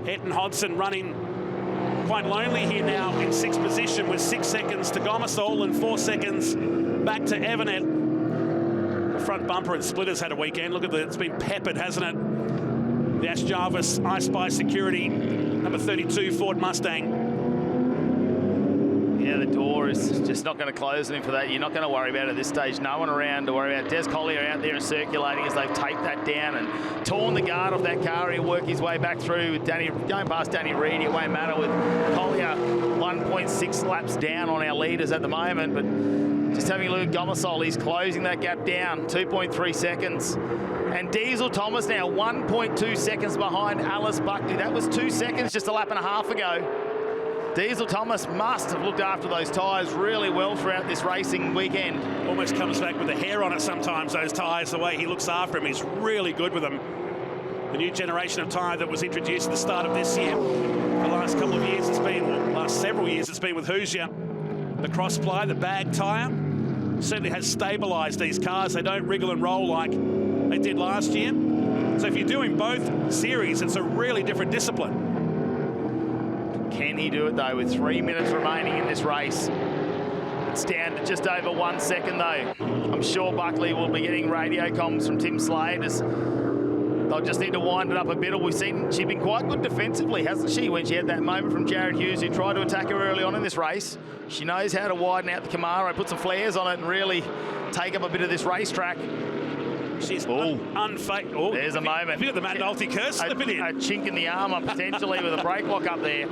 Eton Hodgson running quite lonely here now in 6th position with 6 seconds to Gomersall and 4 seconds back to Evernet. The front bumper and splitters had a weekend. Look at it's been peppered, hasn't it? The Ash Jarvis I Spy Security, number 32 Ford Mustang. Yeah, the door is just not going to close on him for that. You're not going to worry about it at this stage. No one around to worry about. Des Collier out there and circulating as they've taped that down and torn the guard off that car. He'll work his way back through with Danny, going past Danny Reed. It won't matter with Collier 1.6 laps down on our leaders at the moment. But just having a look at Gomersall, he's closing that gap down, 2.3 seconds. And Diesel Thomas now 1.2 seconds behind Alice Buckley. That was 2 seconds just a lap and a half ago. Diesel Thomas must have looked after those tyres really well throughout this racing weekend. Almost comes back with the hair on it sometimes, those tyres, the way he looks after them. He's really good with them. The new generation of tyre that was introduced at the start of this year. The last couple of years it's been, well, last several years it's been with Hoosier. The cross-ply, the bag tyre, certainly has stabilised these cars. They don't wriggle and roll like they did last year. So if you're doing both series, it's a really different discipline. Can he do it, though, with 3 minutes remaining in this race? It's down to just over 1 second, though. I'm sure Buckley will be getting radio comms from Tim Slade as they'll just need to wind it up a bit. We've seen she's been quite good defensively, hasn't she, when she had that moment from Jared Hughes, who tried to attack her early on in this race. She knows how to widen out the Camaro, put some flares on it, and really take up a bit of this racetrack. She's unfake. Oh, there's a moment. Have you got the Matt Nolte curse slipping in? A chink in the armour, potentially, with a brake lock up there.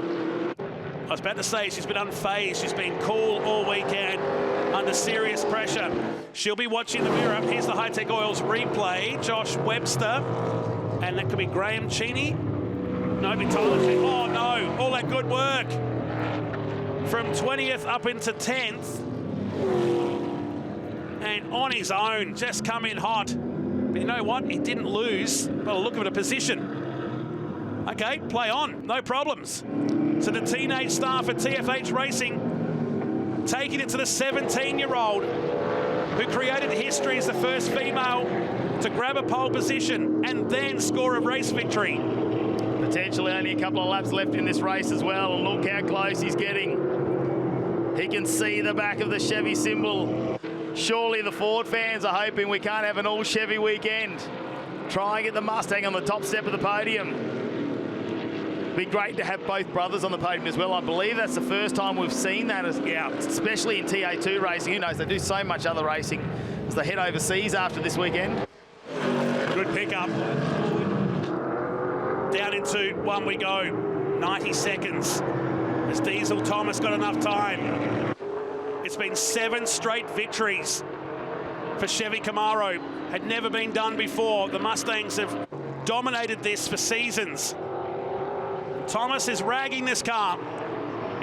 I was about to say, she's been unfazed. She's been cool all weekend under serious pressure. She'll be watching the mirror. Here's the Hi-Tec Oils replay. Josh Webster. And that could be Graham Cheney. No, it'd be Tyler Cheney. Oh, no. All that good work. From 20th up into 10th. And on his own, just come in hot. But you know what? He didn't lose. By the look of it, a position. Okay, play on, no problems. So the teenage star for TFH Racing, taking it to the 17-year-old who created history as the first female to grab a pole position and then score a race victory. Potentially only a couple of laps left in this race as well, and look how close he's getting. He can see the back of the Chevy symbol. Surely the Ford fans are hoping we can't have an all Chevy weekend. Try and get the Mustang on the top step of the podium. Be great to have both brothers on the podium as well. I believe that's the first time we've seen that, especially in TA2 racing. Who knows, they do so much other racing as they head overseas after this weekend. Good pickup. Down into one we go. 90 seconds. Has Diesel Thomas got enough time? It's been 7 straight victories for Chevy Camaro. Had never been done before. The Mustangs have dominated this for seasons. Thomas is ragging this car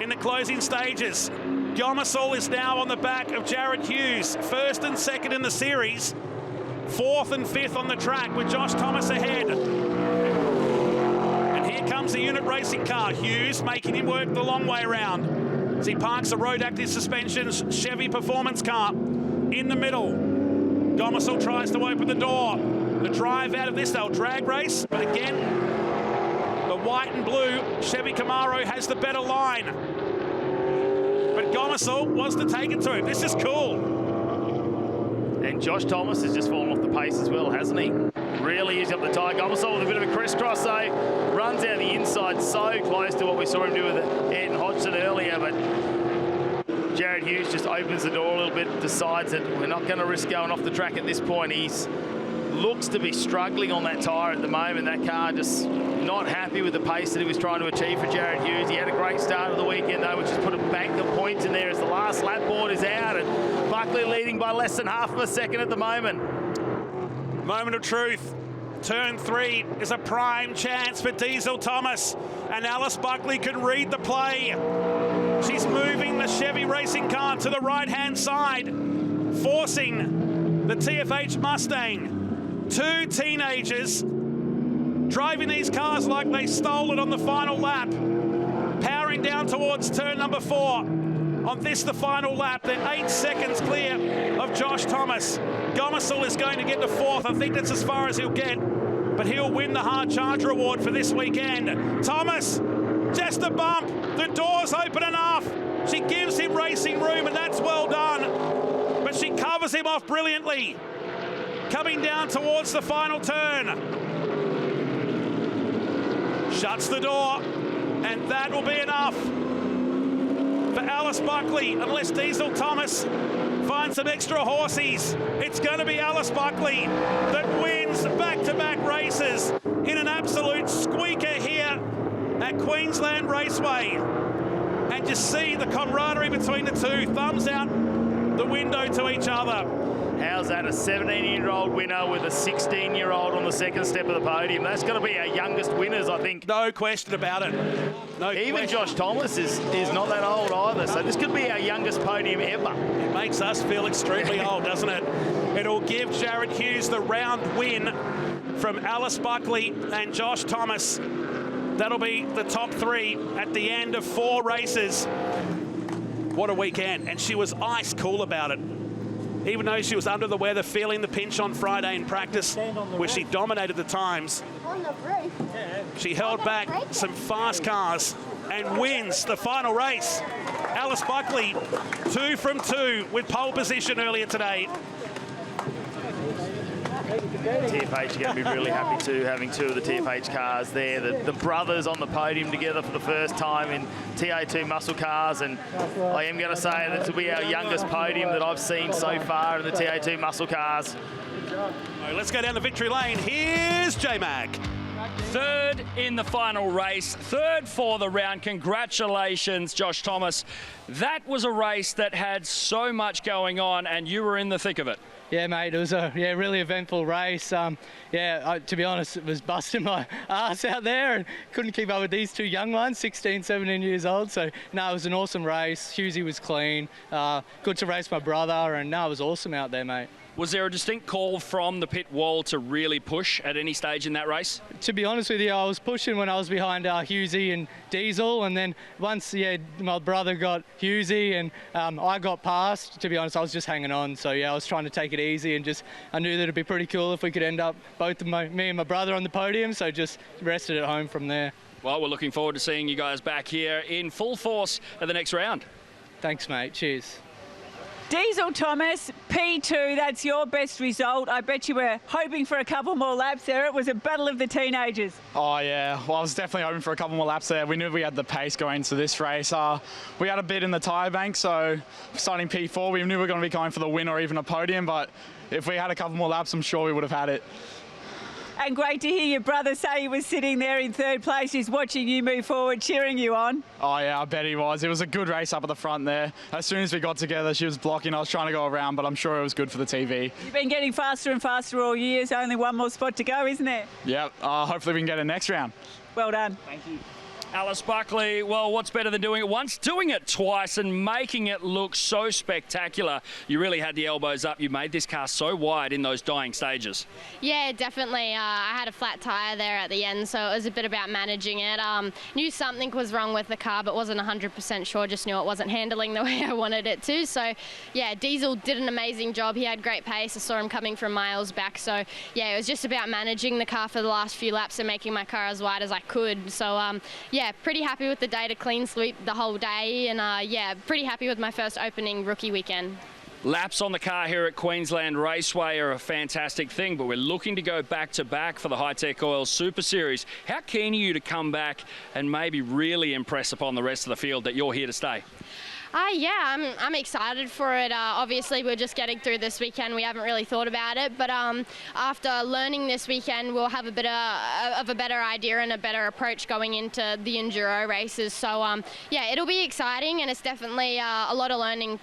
in the closing stages. Gomersall is now on the back of Jared Hughes, first and second in the series, 4th and 5th on the track with Josh Thomas ahead. And here comes the unit racing car. Hughes making him work the long way around as he parks a road active suspensions Chevy performance car in the middle. Gomersall tries to open the door. The drive out of this, they'll drag race, but again, the white and blue Chevy Camaro has the better line. But Gomersall wants to take it to him. This is cool. And Josh Thomas has just fallen off the pace as well, hasn't he? Really using up the tyre. Gomersall with a bit of a crisscross though. Runs out the inside, so close to what we saw him do with Ed Hodgson earlier, but Jared Hughes just opens the door a little bit, decides that we're not going to risk going off the track at this point. He's looks to be struggling on that tyre at the moment. That car just not happy with the pace that he was trying to achieve for Jared Hughes. He had a great start of the weekend though, which has put a bank of points in there as the last lap board is out, and Buckley leading by less than half of a second at the moment. Moment of truth. Turn 3 is a prime chance for Diesel Thomas, and Alice Buckley can read the play. She's moving the Chevy racing car to the right-hand side, forcing the TFH Mustang. 2 teenagers driving these cars like they stole it on the final lap, powering down towards turn number 4. On this, the final lap, they're 8 seconds clear of Josh Thomas. Gomersall is going to get to 4th. I think that's as far as he'll get, but he'll win the Hard Charger Award for this weekend. Thomas, just a bump. The door's open enough. She gives him racing room, and that's well done. But she covers him off brilliantly. Coming down towards the final turn. Shuts the door, and that will be enough for Alice Buckley, unless Diesel Thomas finds some extra horsies. It's going to be Alice Buckley that wins back-to-back races in an absolute squeaker here at Queensland Raceway. And just see the camaraderie between the two. Thumbs out the window to each other. How's that? A 17-year-old winner with a 16-year-old on the second step of the podium. That's going to be our youngest winners, I think. No question about it. No Even question. Josh Thomas is not that old either, so this could be our youngest podium ever. It makes us feel extremely old, doesn't it? It'll give Jared Hughes the round win from Alice Buckley and Josh Thomas. That'll be the top 3 at the end of 4 races. What a weekend. And she was ice cool about it. Even though she was under the weather, feeling the pinch on Friday in practice, where she dominated the times. She held back some fast cars and wins the final race. Alice Buckley, 2 from 2 with pole position earlier today. TFH are going to be really happy too, having 2 of the TFH cars there. The brothers on the podium together for the first time in TA2 muscle cars, and I am going to say that this will be our youngest podium that I've seen so far in the TA2 muscle cars. Let's go down the victory lane. Here's J-Mac. 3rd in the final race, 3rd for the round. Congratulations, Josh Thomas. That was a race that had so much going on, and you were in the thick of it. Yeah, mate, it was a really eventful race. To be honest, it was busting my ass out there and couldn't keep up with these 2 young ones, 16, 17 years old. So, no, it was an awesome race. Hughesy was clean. Good to race my brother, and no, it was awesome out there, mate. Was there a distinct call from the pit wall to really push at any stage in that race? To be honest with you, I was pushing when I was behind Hughesy and Diesel, and then once my brother got Hughesy and I got past, to be honest, I was just hanging on. So I was trying to take it easy, and I knew that it'd be pretty cool if we could end up both me and my brother on the podium, so just rested at home from there. Well, we're looking forward to seeing you guys back here in full force at the next round. Thanks, mate. Cheers. Diesel Thomas, P2, that's your best result. I bet you were hoping for a couple more laps there. It was a battle of the teenagers. Oh, yeah. Well, I was definitely hoping for a couple more laps there. We knew we had the pace going into this race. We had a bit in the tyre bank, so starting P4, we knew we were going to be going for the win or even a podium, but if we had a couple more laps, I'm sure we would have had it. And great to hear your brother say he was sitting there in third place. He's watching you move forward, cheering you on. Oh, yeah, I bet he was. It was a good race up at the front there. As soon as we got together, she was blocking. I was trying to go around, but I'm sure it was good for the TV. You've been getting faster and faster all year. There's only one more spot to go, isn't there? Yep. Hopefully we can get it next round. Well done. Thank you. Alice Buckley, well, what's better than doing it once, doing it twice and making it look so spectacular? You really had the elbows up. You made this car so wide in those dying stages. Yeah, definitely. I had a flat tyre there at the end, so it was a bit about managing it. Knew something was wrong with the car, but wasn't 100% sure. Just knew it wasn't handling the way I wanted it to. So, yeah, Diesel did an amazing job. He had great pace. I saw him coming from miles back. So, yeah, it was just about managing the car for the last few laps and making my car as wide as I could. So, yeah, pretty happy with the day to clean sweep the whole day, and yeah, pretty happy with my first opening rookie weekend. Laps on the car here at Queensland Raceway are a fantastic thing, but we're looking to go back-to-back for the Hi-Tec Oil Super Series. How keen are you to come back and maybe really impress upon the rest of the field that you're here to stay? Yeah, I'm excited for it. Obviously, we're just getting through this weekend. We haven't really thought about it, but after learning this weekend, we'll have a bit of a better idea and a better approach going into the enduro races. So, yeah, it'll be exciting, and it's definitely a lot of learning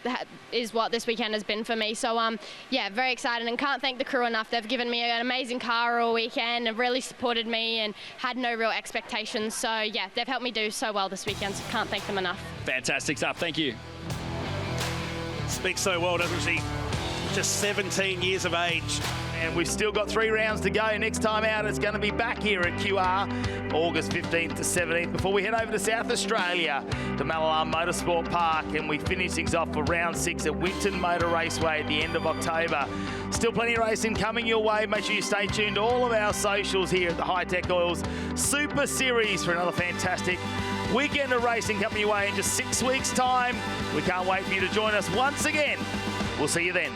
is what this weekend has been for me. So, yeah, very excited, and can't thank the crew enough. They've given me an amazing car all weekend and really supported me and had no real expectations. So, yeah, they've helped me do so well this weekend, so can't thank them enough. Fantastic stuff. Thank you. Speaks so well, doesn't she? Just 17 years of age. And we've still got 3 rounds to go. Next time out, it's going to be back here at QR, August 15th to 17th, before we head over to South Australia to Malalam Motorsport Park, and we finish things off for round 6 at Winton Motor Raceway at the end of October. Still plenty of racing coming your way. Make sure you stay tuned to all of our socials here at the Hi-Tec Oils Super Series for another fantastic weekend of racing coming your way in just 6 weeks' time. We can't wait for you to join us once again. We'll see you then.